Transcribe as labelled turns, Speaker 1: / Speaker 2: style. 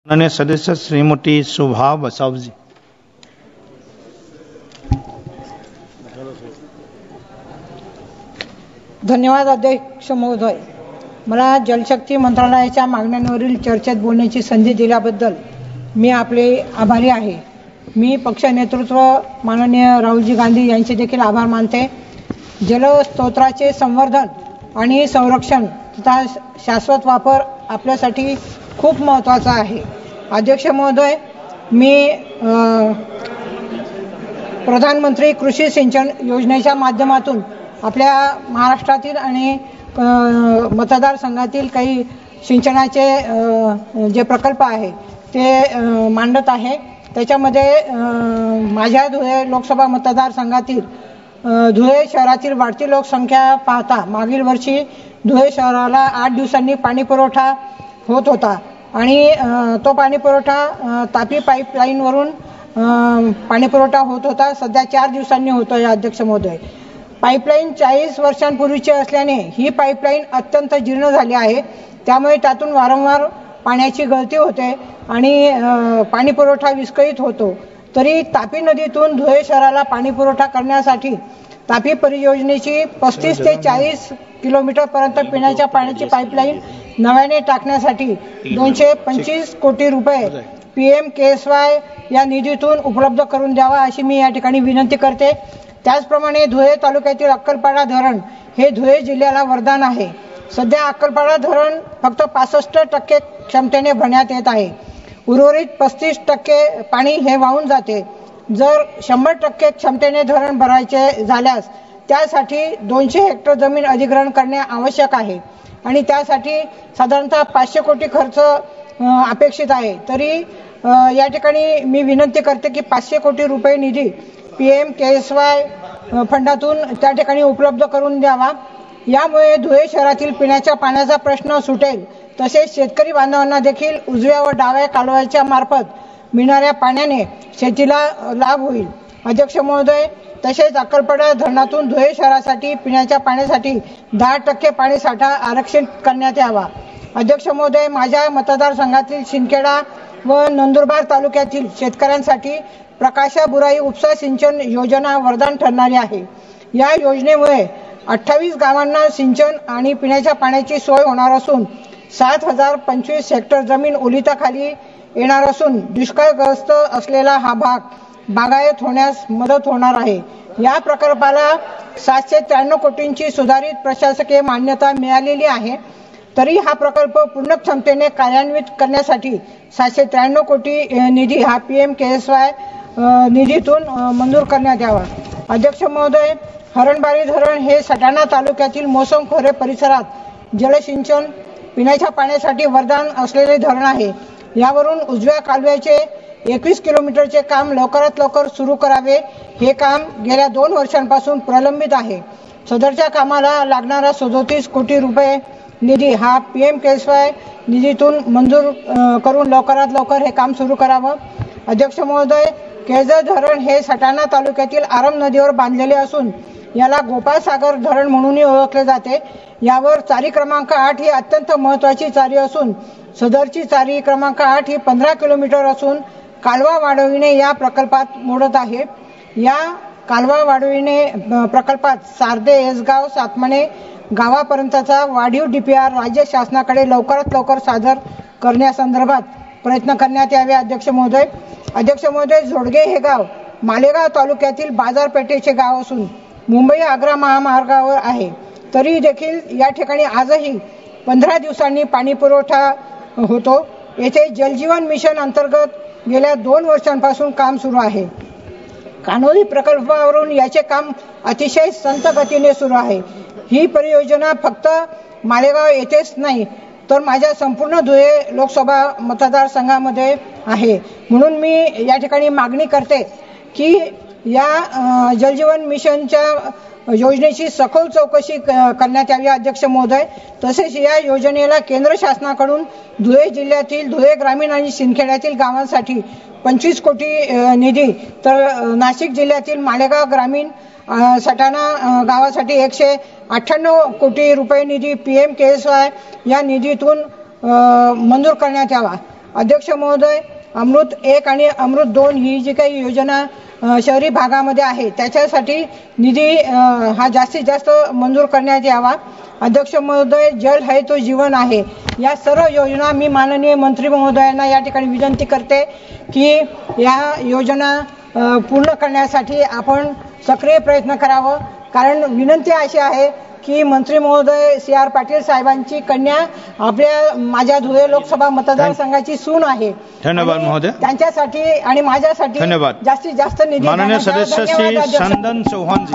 Speaker 1: माननीय सदस्य श्रीमती शोभा बसावजी।
Speaker 2: धन्यवाद अध्यक्ष महोदय। मला जलशक्ती मंत्रालयाच्या मागण्यांवरील चर्चेत बोलण्याची संधी दिल्याबद्दल मी आपले आभारी आहे। मी पक्ष नेतृत्व माननीय राहुलजी गांधी यांचे देखील आभार मानते। जलस्रोतांचे संवर्धन आणि संरक्षण तथा शाश्वत वापर आपल्यासाठी खूप महत्त्वाचा आहे। अध्यक्ष महोदय, मी प्रधानमंत्री कृषी सिंचन योजनेच्या माध्यमातून आपल्या महाराष्ट्रातील आणि मतदारसंघातील काही सिंचनाचे जे प्रकल्प आहे ते मांडत आहे। त्याच्यामध्ये माझ्या धुळे लोकसभा मतदारसंघातील धुळे शहरातील वाढती लोकसंख्या पाहता मागील वर्षी धुळे शहराला 8 दिवसांनी पाणी पुरवठा होत होता आणि तो पाणी पुरवठा तापी पाईपलाईनवरून पाणी पुरवठा होत होता। सध्या 4 दिवसांनी होतोय अध्यक्ष महोदय। पाईपलाईन 40 वर्षांपूर्वीची असल्याने ही पाईपलाईन अत्यंत जीर्ण झाली आहे। त्यामुळे त्यातून वारंवार पाण्याची गळती होते आणि पाणी पुरवठा विस्कळीत होतो। तरी तापी नदीतून धुळे शहराला पाणी पुरवठा करण्यासाठी तापी परियोजनेची 35 ते 40 किलोमीटर पर्यंत पिण्याच्या पाण्याची पाईपलाईन नव्याने टाकण्यासाठी 225 कोटी रुपये PMKSY या निधीतून उपलब्ध करून द्यावा अशी मी या ठिकाणी विनंती करते। त्याचप्रमाणे धुळे तालुक्यातील अक्कलपाडा धरण हे धुळे जिल्ह्याला वरदान आहे। सध्या अक्कलपाडा धरण फक्त 65% क्षमतेने भरण्यात येत आहे। उर्वरित 35% पाणी हे वाहून जाते। जर 100% क्षमतेने धरण भरायचे झाल्यास त्यासाठी 200 हेक्टर जमीन अधिग्रहण करणे आवश्यक आहे आणि त्यासाठी साधारणतः 500 कोटी खर्च अपेक्षित आहे। तरी या ठिकाणी मी विनंती करते की 500 कोटी रुपये निधी PMKSY फंडातून त्या ठिकाणी उपलब्ध करून द्यावा। यामुळे धुळे शहरातील पिण्याच्या पाण्याचा प्रश्न सुटेल, तसेच शेतकरी बांधवांना देखील उजव्या व डाव्या कालव्याच्या मार्फत मिळणाऱ्या पाण्याने शेतीला लाभ होईल। अध्यक्ष महोदय, तसेच अक्कलपाडा धरणातून धुळे शहरासाठी पिण्याच्या पाण्यासाठी 10% पाणी साठा आरक्षित करण्यात यावा। अध्यक्ष महोदय, माझ्या मतदारसंघातील शिंदखेडा व नंदुरबार तालुक्यातील शेतकऱ्यांसाठी प्रकाशा बुराई उपसा सिंचन योजना वरदान ठरणारी आहे। या योजनेमुळे 28 गावांना सिंचन आणि पिण्याच्या पाण्याची सोय होणार असून 7025 हेक्टर जमीन ओलिताखाली येणार असून दुष्काळग्रस्त असलेला हा भाग बागायत होण्यास मदत होणार आहे। या प्रकल्पाला 793 कोटींची सुधारित प्रशासकीय मान्यता मिळालेली आहे। तरी हा प्रकल्प पूर्ण क्षमतेने कार्यान्वित करण्यासाठी 793 कोटी निधी हा PMKSY निधीतून मंजूर करण्यात यावा। अध्यक्ष महोदय, हरणबारी धरण हे सटाणा तालुक्यातील मोसम खोरे परिसरात जलसिंचन पिण्याच्या पाण्यासाठी वरदान असलेले धरण आहे। यावरून उजव्या कालव्याचे 21 किलोमीटरचे काम लवकरात लवकर सुरू करावे। हे काम गेल्या 2 वर्षांपासून प्रलंबित आहे। सदरच्या कामाला लागणारा 37 कोटी रुपये निधी हा PMKSY निधीतून मंजूर करून लवकरात लवकर हे काम सुरू करावं। अध्यक्ष महोदय, केळझर धरण हे सटाणा तालुक्यातील आरम नदीवर बांधलेले असून याला गोपाळसागर धरण म्हणूनही ओळखले जाते। यावर चारी क्रमांक 8 ही अत्यंत महत्त्वाची चारी असून सदरची चारी क्रमांक 8 ही 15 किलोमीटर असून कालवा वाढविणे या प्रकल्पात मोडत आहे। या कालवा वाढविणे प्रकल्पात सार्दे, येसगाव, सातमणे गावापर्यंतचा वाढीव DPR राज्य शासनाकडे लवकरात लवकर सादर करण्यासंदर्भात प्रयत्न करण्यात यावे। अध्यक्ष महोदय, जोडगे हे गाव मालेगाव तालुक्यातील बाजारपेठेचे गाव असून मुंबई आग्रा महामार्गावर आहे। तरी देखील या ठिकाणी आजही 15 दिवसांनी पाणी पुरवठा होतो। येथे जलजीवन मिशन अंतर्गत गेल्या 2 वर्षांपासून काम सुरू आहे। कान्होली प्रकल्पावरून याचे काम अतिशय संथ गतीने सुरू आहे। ही परियोजना फक्त मालेगाव येथेच नाही तर माझ्या संपूर्ण धुळे लोकसभा मतदारसंघामध्ये आहे। म्हणून मी या ठिकाणी मागणी करते की या जलजीवन मिशनच्या योजनेची सखोल चौकशी करण्यात यावी। अध्यक्ष महोदय, तसेच या योजनेला केंद्र शासनाकडून धुळे जिल्ह्यातील धुळे ग्रामीण आणि सिंदखेड्यातील गावांसाठी 25 कोटी निधी तर नाशिक जिल्ह्यातील मालेगाव ग्रामीण सटाणा गावासाठी 198 कोटी रुपये निधी PMKSY या निधीतून मंजूर करण्यात यावा। अध्यक्ष महोदय, अमृत 1 आणि अमृत 2 ही जी काही योजना शहरी भागामध्ये आहे त्याच्यासाठी निधी हा जास्तीत जास्त मंजूर करण्यात यावा. अध्यक्ष महोदय, जल है तो जीवन आहे या सर्व योजना मी माननीय मंत्री महोदयांना या ठिकाणी विनंती करते की या योजना पूर्ण करण्यासाठी आपण सक्रिय प्रयत्न करावं. कारण विनंती अशी आहे की मंत्री महोदय CR पाटील साहेबांची कन्या माझ्या धुळे लोकसभा मतदारसंघाची सून आहे.
Speaker 1: धन्यवाद महोदय.
Speaker 2: त्यांच्यासाठी आणि माझ्यासाठी
Speaker 1: धन्यवाद.
Speaker 2: जास्तीत जास्त निधी
Speaker 1: माननीय सदस्य श्री चंदन चौहान जी.